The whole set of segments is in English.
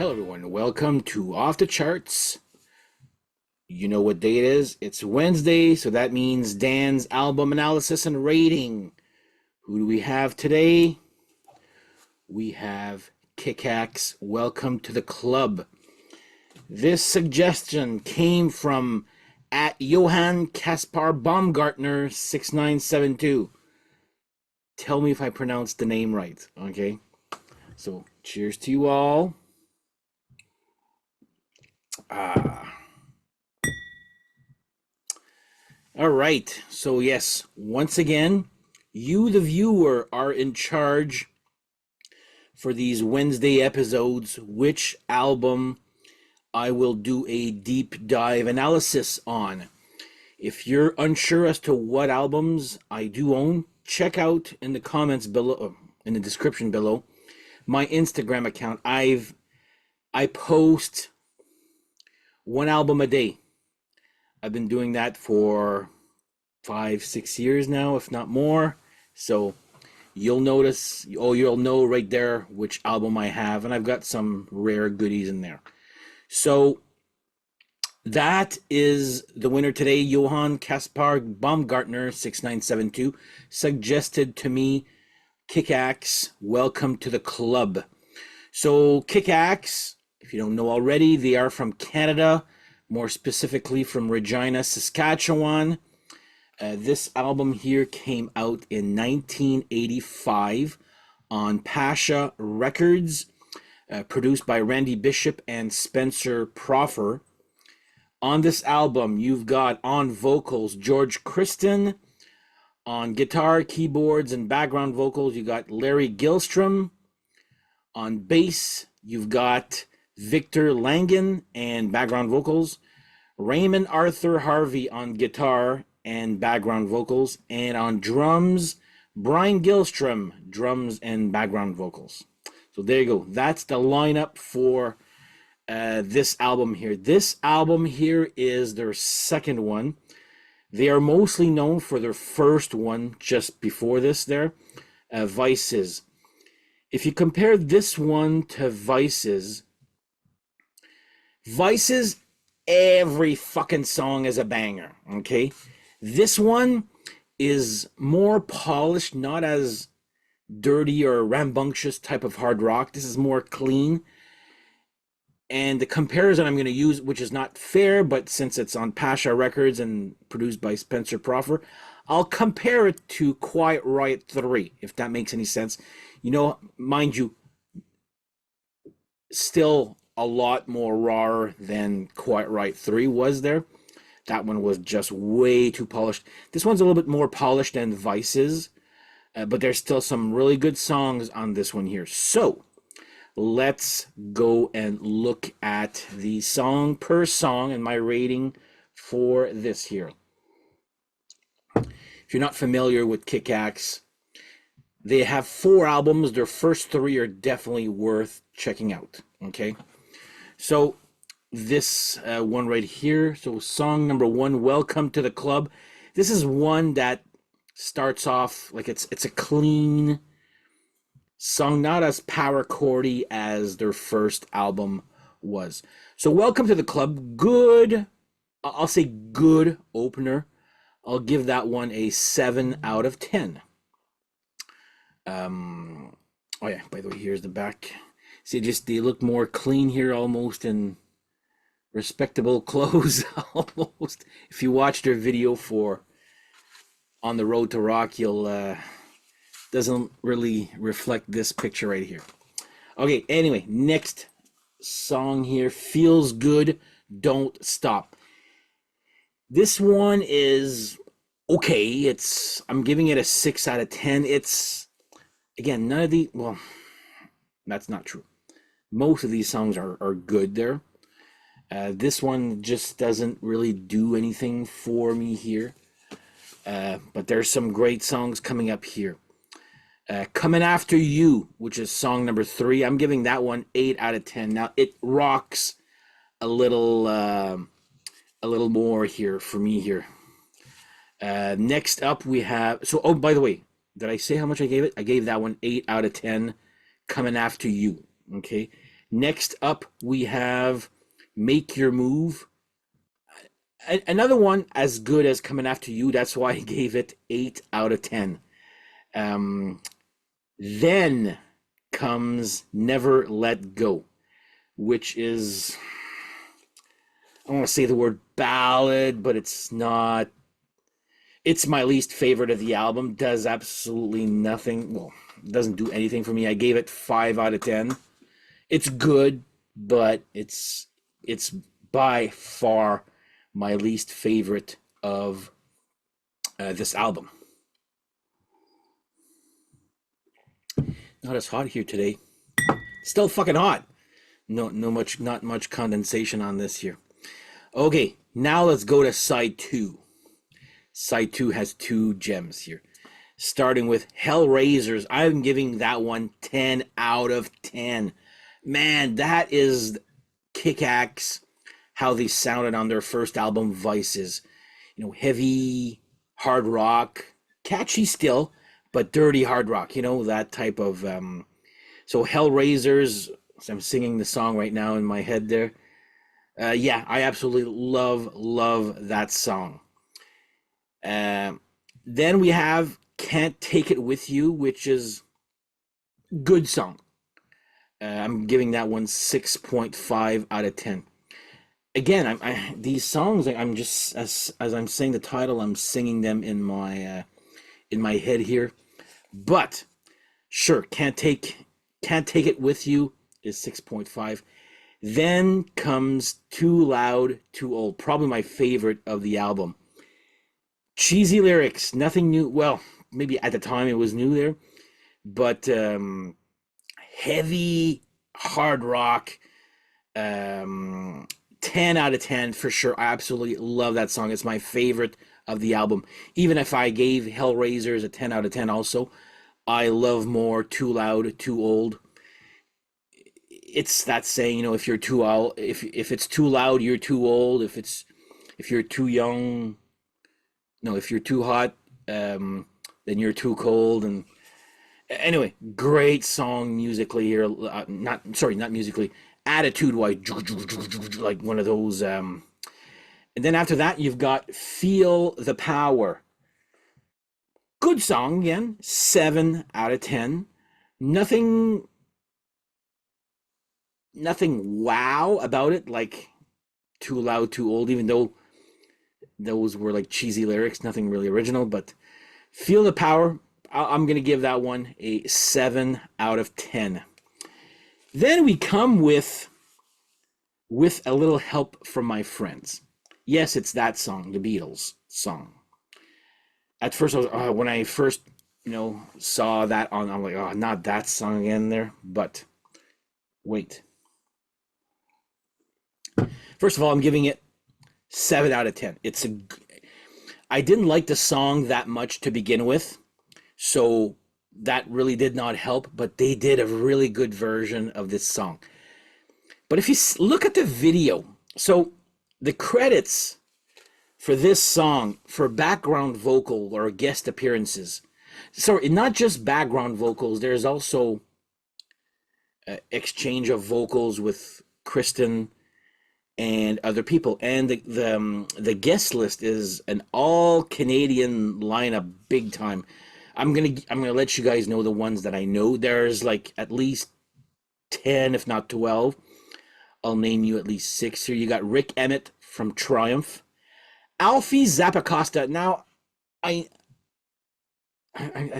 Hello, everyone. Welcome to Off the Charts. You know what day it is? It's Wednesday, so that means Dan's album analysis and rating. Who do we have today? We have Kickaxe. Welcome to the club. This suggestion came from at Johann Kaspar Baumgartner 6972. Tell me if I pronounced the name right, okay? So, cheers to you all. All right. So, yes, once again, you, the viewer, are in charge for these Wednesday episodes, which album I will do a deep dive analysis on. If you're unsure as to what albums I do own, check out in the comments below, in the description below, my Instagram account. I post one album a day. I've been doing that for 5-6 years now, if not more. So you'll notice, you'll know right there which album I have, and I've got some rare goodies in there. So that is the winner today. Johann Kaspar Baumgartner 6972 suggested to me Kickaxe. Welcome to the club. So Kickaxe, if you don't know already, they are from Canada, more specifically from Regina, Saskatchewan. This album here came out in 1985 on Pasha Records, produced by Randy Bishop and Spencer Proffer. On this album, you've got on vocals George Kristen. On guitar, keyboards, and background vocals, you got Larry Gilstrom. On bass, you've got Victor Langen and background vocals. Raymond Arthur Harvey on guitar and background vocals. And on drums, Brian Gilstrom, drums and background vocals. So there you go. That's the lineup for this album here. This album here is their second one. They are mostly known for their first one just before this there, Vices. If you compare this one to Vices, every fucking song is a banger, okay? This one is more polished, not as dirty or rambunctious type of hard rock. This is more clean. And the comparison I'm going to use, which is not fair, but since it's on Pasha Records and produced by Spencer Proffer, I'll compare it to Quiet Riot 3, if that makes any sense. You know, mind you, still a lot more raw than Quiet Riot 3 was there. That one was just way too polished. This one's a little bit more polished than Vices, but there's still some really good songs on this one here. So, let's go and look at the song per song and my rating for this here. If you're not familiar with Kickaxe, they have 4 albums. Their first 3 are definitely worth checking out. Okay, so this one right here. So song number 1, Welcome to the Club. This is one that starts off like it's a clean song, not as power chordy as their first album was. So Welcome to the Club, good, I'll say good opener. I'll give that one a 7 out of 10. Oh yeah, by the way, here's the back. See, just they look more clean here, almost in respectable clothes. Almost. If you watch their video for On the Road to Rock, you'll doesn't really reflect this picture right here. Okay, anyway, next song here, Feels Good, Don't Stop. This one is okay. I'm giving it a 6 out of 10. It's, again, none of the, well, that's not true. Most of these songs are good there. This one just doesn't really do anything for me here. But there's some great songs coming up here. Coming After You, which is song number 3. I'm giving that one 8 out of 10. Now, it rocks a little more here for me here. Next up, we have... So, oh, by the way, did I say how much I gave it? I gave that one 8 out of 10. Coming After You, okay? Next up, we have Make Your Move. Another one as good as Coming After You. That's why I gave it 8 out of 10. Um, then comes Never Let Go, which is, I want to say the word ballad, but it's not. It's my least favorite of the album. Does absolutely nothing. Well, doesn't do anything for me. I gave it 5 out of 10. It's good, but it's by far my least favorite of this album. Not as hot here today. Still fucking hot. Not much condensation on this here. Okay, now let's go to side 2. Side 2 has 2 gems here. Starting with Hellraisers, I'm giving that one 10 out of 10. Man, that is kick-ass how they sounded on their first album, Vices. You know, heavy, hard rock, catchy still, but dirty hard rock, you know, that type of... So Hellraisers, I'm singing the song right now in my head there. Yeah, I absolutely love that song. Then we have Can't Take It With You, which is good song. I'm giving that one 6.5 out of 10. Again, these songs, I'm just as I'm saying the title, I'm singing them in my head here. But sure, Can't Take It With You is 6.5. Then comes Too Loud, Too Old, probably my favorite of the album. Cheesy lyrics, nothing new. Well, maybe at the time it was new there, but heavy hard rock. 10 out of 10 for sure. I absolutely love that song. It's my favorite of the album. Even if I gave Hellraisers a 10 out of 10 also, I love more Too Loud, Too Old. It's that saying, you know, if you're too old, if it's too loud, you're too old. If you're too young, no, if you're too hot, then you're too cold. And anyway, great song musically here. Not musically, attitude wise, like one of those. And then after that, you've got Feel the Power. Good song again, 7 out of 10. Nothing wow about it, like Too Loud, Too Old, even though those were like cheesy lyrics, nothing really original. But Feel the Power, I'm going to give that one a 7 out of 10. Then we come with A Little Help from My Friends. Yes, it's that song, the Beatles song. At first, when I first, saw that on, I'm like, oh, not that song again there. But wait. First of all, I'm giving it 7 out of 10. I didn't like the song that much to begin with, so that really did not help, but they did a really good version of this song. But if you look at the video, so the credits for this song for background vocal or guest appearances, so not just background vocals, there's also exchange of vocals with Kristen and other people, and the guest list is an all Canadian lineup, big time. I'm gonna let you guys know the ones that I know. There's like at least 10, if not 12. I'll name you at least 6 here. You got Rick Emmett from Triumph, Alfie Zappacosta. Now, I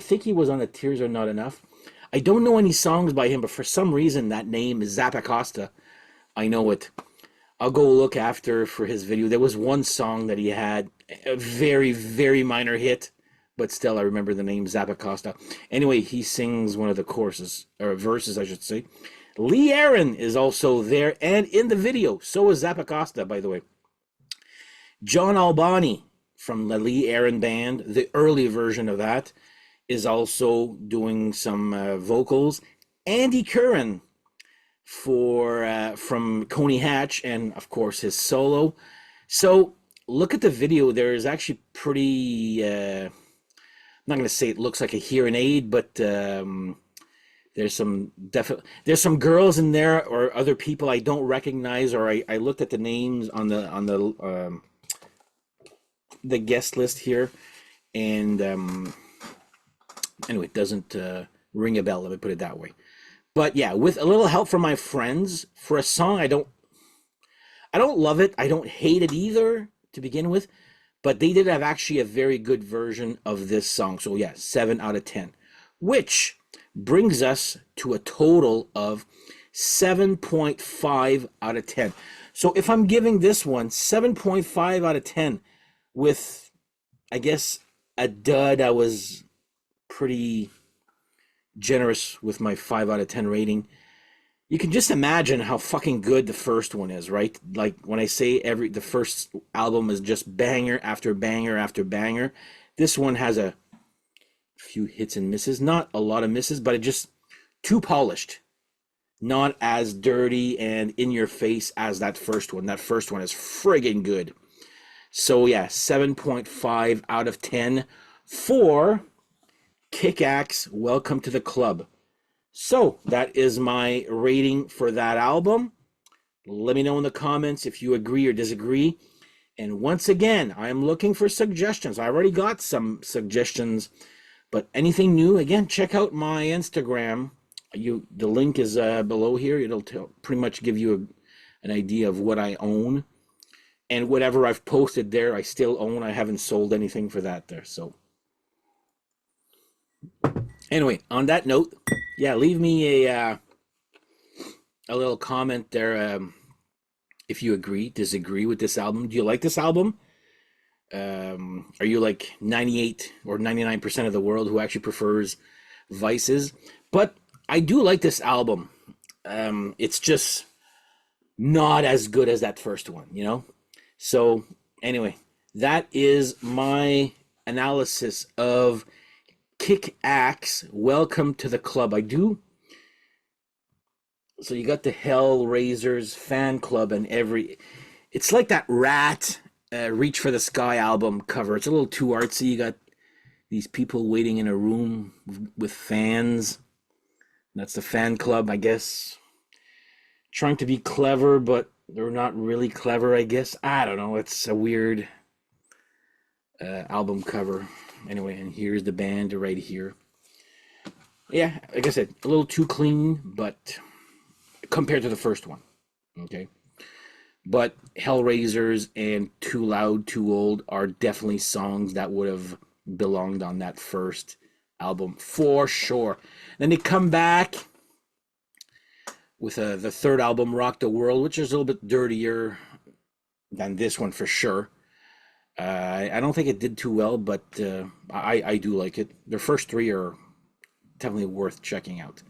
think he was on the Tears Are Not Enough. I don't know any songs by him, but for some reason that name is Zappacosta. I know it. I'll go look after for his video. There was one song that he had, a very, very minor hit, but still I remember the name Zappacosta. Anyway, he sings one of the choruses, or verses, I should say. Lee Aaron is also there and in the video. So is Zappacosta, by the way. John Albani from the Lee Aaron Band, the early version of that, is also doing some vocals. Andy Curran from Coney Hatch, and of course his solo. So look at the video. There is actually pretty I'm not going to say it looks like a hearing aid, but There's some there's some girls in there or other people I don't recognize, or I looked at the names on the guest list here, and anyway, it doesn't ring a bell. Let me put it that way. But yeah, with a little help from my friends for a song, I don't love it. I don't hate it either to begin with, but they did have actually a very good version of this song. So yeah, 7 out of 10, which brings us to a total of 7.5 out of 10. So if I'm giving this one 7.5 out of 10 with, I guess, a dud, I was pretty generous with my 5 out of 10 rating. You can just imagine how fucking good the first one is, right? Like when I say the first album is just banger after banger after banger, this one has a few hits and misses, not a lot of misses, but it just too polished, not as dirty and in your face as that first one. That first one is friggin' good. So yeah, 7.5 out of 10 for Kick-Axe, Welcome to the Club. So that is my rating for that album. Let me know in the comments if you agree or disagree. And once again, I am looking for suggestions. I already got some suggestions, but anything new, again, check out my Instagram. The link is below here. It'll pretty much give you an idea of what I own. And whatever I've posted there, I still own. I haven't sold anything for that there. So anyway, on that note, yeah, leave me a little comment there if you agree, disagree with this album. Do you like this album? Are you like 98 or 99% of the world who actually prefers Vices? But I do like this album. It's just not as good as that first one, you know? So anyway, that is my analysis of Kick-Axe, Welcome to the Club. So you got the Hellraisers fan club and it's like that Rat Reach for the Sky album cover. It's a little too artsy. You got these people waiting in a room with fans. That's the fan club, I guess. Trying to be clever, but they're not really clever, I guess. I don't know. It's a weird album cover. Anyway, and here's the band right here. Yeah, like I said, a little too clean, but compared to the first one. Okay. But Hellraisers and Too Loud, Too Old are definitely songs that would have belonged on that first album for sure. Then they come back with the third album, Rock the World, which is a little bit dirtier than this one for sure. I don't think it did too well, but I do like it. Their first three are definitely worth checking out.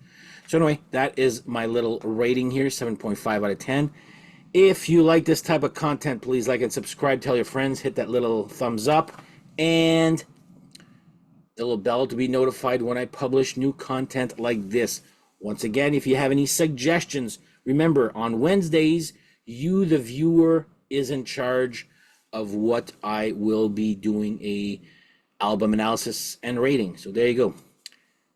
So anyway, that is my little rating here, 7.5 out of 10. If you like this type of content, please like and subscribe. Tell your friends, hit that little thumbs up, and the little bell to be notified when I publish new content like this. Once again, if you have any suggestions, remember, on Wednesdays, you, the viewer, is in charge of what I will be doing a album analysis and rating. So there you go.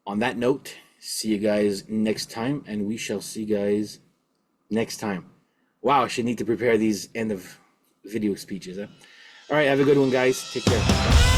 On that note, see you guys next time, and we shall see you guys next time. Wow, I should need to prepare these end of video speeches. Huh? All right, have a good one, guys. Take care.